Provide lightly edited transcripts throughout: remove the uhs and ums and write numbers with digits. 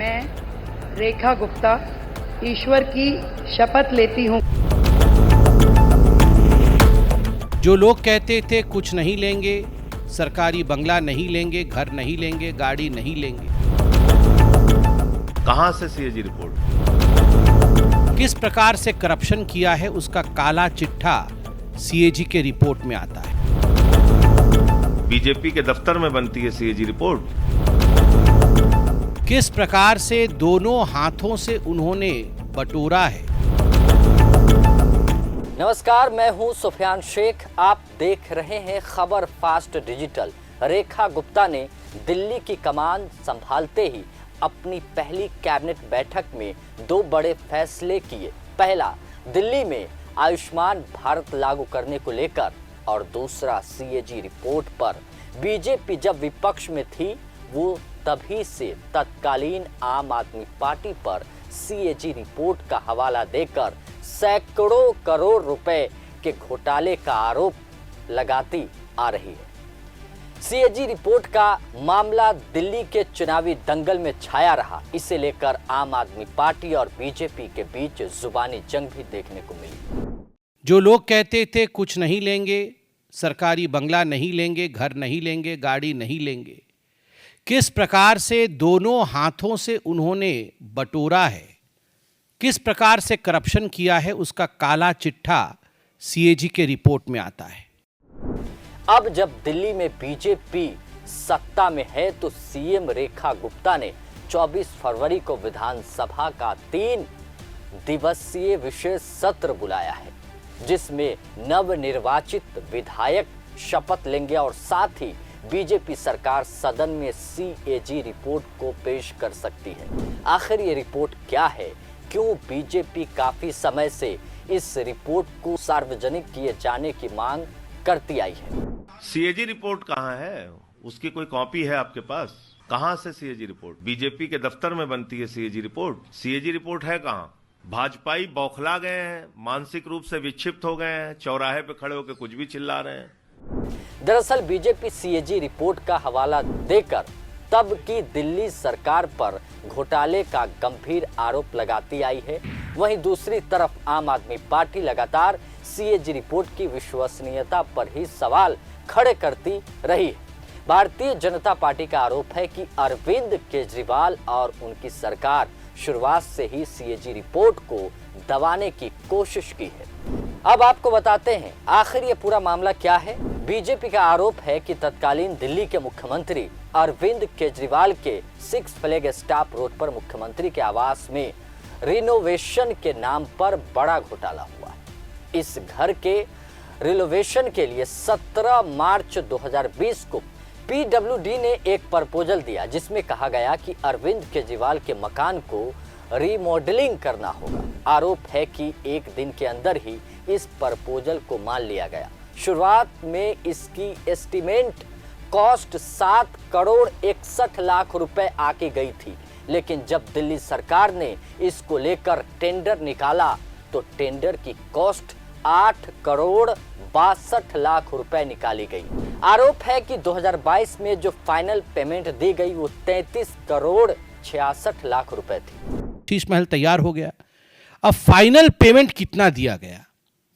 मैं रेखा गुप्ता ईश्वर की शपथ लेती हूँ। जो लोग कहते थे कुछ नहीं लेंगे, सरकारी बंगला नहीं लेंगे, घर नहीं लेंगे, गाड़ी नहीं लेंगे, कहां से सीएजी रिपोर्ट? किस प्रकार से करप्शन किया है उसका काला चिट्ठा सीएजी के रिपोर्ट में आता है। बीजेपी के दफ्तर में बनती है सीएजी रिपोर्ट। किस प्रकार से दोनों हाथों से उन्होंने बटोरा है। नमस्कार, मैं हूं सुफियान शेख। आप देख रहे हैं खबर फास्ट डिजिटल। रेखा गुप्ता ने दिल्ली की कमान संभालते ही अपनी पहली कैबिनेट बैठक में दो बड़े फैसले किए। पहला, दिल्ली में आयुष्मान भारत लागू करने को लेकर, और दूसरा सीएजी रिपोर्ट पर। बीजेपी जब विपक्ष में थी वो तभी से तत्कालीन आम आदमी पार्टी पर सीएजी रिपोर्ट का हवाला देकर सैकड़ों करोड़ रुपए के घोटाले का आरोप लगाती आ रही है। सीएजी रिपोर्ट का मामला दिल्ली के चुनावी दंगल में छाया रहा। इसे लेकर आम आदमी पार्टी और बीजेपी के बीच जुबानी जंग भी देखने को मिली। जो लोग कहते थे कुछ नहीं लेंगे, सरकारी बंगला नहीं लेंगे, घर नहीं लेंगे, गाड़ी नहीं लेंगे, किस प्रकार से दोनों हाथों से उन्होंने बटोरा है, किस प्रकार से करप्शन किया है उसका काला चिट्ठा सीएजी के रिपोर्ट में आता है। अब जब दिल्ली में बीजेपी सत्ता में है तो सीएम रेखा गुप्ता ने 24 फरवरी को विधानसभा का 3 दिवसीय विशेष सत्र बुलाया है, जिसमें नवनिर्वाचित विधायक शपथ लेंगे और साथ ही बीजेपी सरकार सदन में सीएजी रिपोर्ट को पेश कर सकती है। आखिर ये रिपोर्ट क्या है, क्यों बीजेपी काफी समय से इस रिपोर्ट को सार्वजनिक किए जाने की मांग करती आई है। सीएजी रिपोर्ट कहां है? उसकी कोई कॉपी है आपके पास? कहां से सीएजी रिपोर्ट? बीजेपी के दफ्तर में बनती है सीएजी रिपोर्ट। सीएजी रिपोर्ट है कहां? भाजपाई बौखला गए हैं, मानसिक रूप से विक्षिप्त हो गए हैं, चौराहे पे खड़े होकर कुछ भी चिल्ला रहे हैं। दरअसल बीजेपी सीएजी रिपोर्ट का हवाला देकर तब की दिल्ली सरकार पर घोटाले का गंभीर आरोप लगाती आई है। वहीं दूसरी तरफ आम आदमी पार्टी लगातार सीएजी रिपोर्ट की विश्वसनीयता पर ही सवाल खड़े करती रही है। भारतीय जनता पार्टी का आरोप है कि अरविंद केजरीवाल और उनकी सरकार शुरुआत से ही सीएजी रिपोर्ट को दबाने की कोशिश की है। अब आपको बताते हैं आखिर ये पूरा मामला क्या है। बीजेपी का आरोप है कि तत्कालीन दिल्ली के मुख्यमंत्री अरविंद केजरीवाल के 6 फ्लैग स्टॉप रोड पर मुख्यमंत्री के आवास में रिनोवेशन के नाम पर बड़ा घोटाला हुआ है। इस घर के रिनोवेशन के लिए 17 मार्च 2020 को पीडब्ल्यूडी ने एक प्रपोजल दिया, जिसमें कहा गया कि अरविंद केजरीवाल के मकान को रीमॉडलिंग करना होगा। आरोप है कि एक दिन के अंदर ही इस प्रपोजल को मान लिया गया। शुरुआत में इसकी एस्टिमेट कॉस्ट 7 करोड़ 61 लाख रुपए आके गई थी, लेकिन जब दिल्ली सरकार ने इसको लेकर टेंडर निकाला तो टेंडर की कॉस्ट 8 करोड़ 62 लाख रुपए निकाली गई। आरोप है कि 2022 में जो फाइनल पेमेंट दी गई वो 33 करोड़ 66 लाख रुपए थी। शीश महल तैयार हो गया। अब फाइनल पेमेंट कितना दिया गया?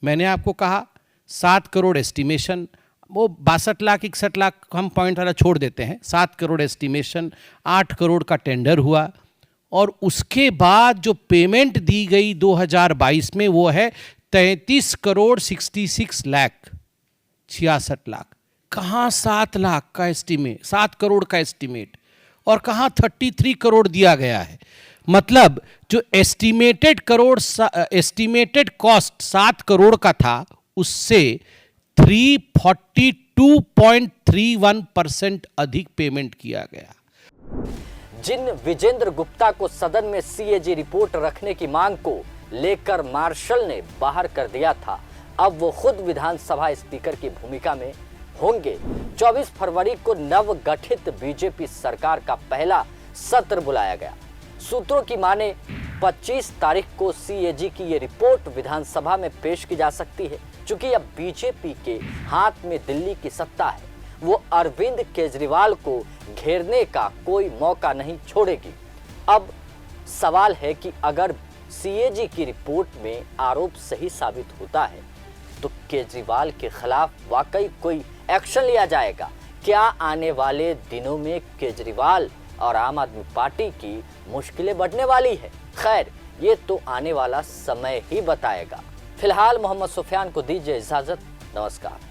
मैंने आपको कहा 7 करोड़ एस्टिमेशन, वो 62 लाख 61 लाख हम पॉइंट वाला छोड़ देते हैं। 7 करोड़ एस्टिमेशन, 8 करोड़ का टेंडर हुआ, और उसके बाद जो पेमेंट दी गई 2022 में वो है 33 करोड़ 66 लाख 66 लाख। कहाँ 7 लाख का एस्टिमेट, 7 करोड़ का एस्टिमेट, और कहाँ 33 करोड़ दिया गया है। मतलब जो एस्टिमेटेड कॉस्ट 7 करोड़ का था, उससे 342.31% अधिक पेमेंट किया गया। जिन विजेंद्र गुप्ता को सदन में सीएजी रिपोर्ट रखने की मांग को लेकर मार्शल ने बाहर कर दिया था, अब वो खुद विधानसभा स्पीकर की भूमिका में होंगे। 24 फरवरी को नवगठित बीजेपी सरकार का पहला सत्र बुलाया गया। सूत्रों की माने 25 तारीख को सीएजी की ये रिपोर्ट विधानसभा में पेश की जा सकती है। चूंकि अब बीजेपी के हाथ में दिल्ली की सत्ता है, वो अरविंद केजरीवाल को घेरने का कोई मौका नहीं छोड़ेगी। अब सवाल है कि अगर सीएजी की रिपोर्ट में आरोप सही साबित होता है तो केजरीवाल के खिलाफ वाकई कोई एक्शन लिया जाएगा? क्या आने वाले दिनों में केजरीवाल और आम आदमी पार्टी की मुश्किलें बढ़ने वाली है? खैर, ये तो आने वाला समय ही बताएगा। फिलहाल मोहम्मद सुफियान को दीजिए इजाजत। नमस्कार।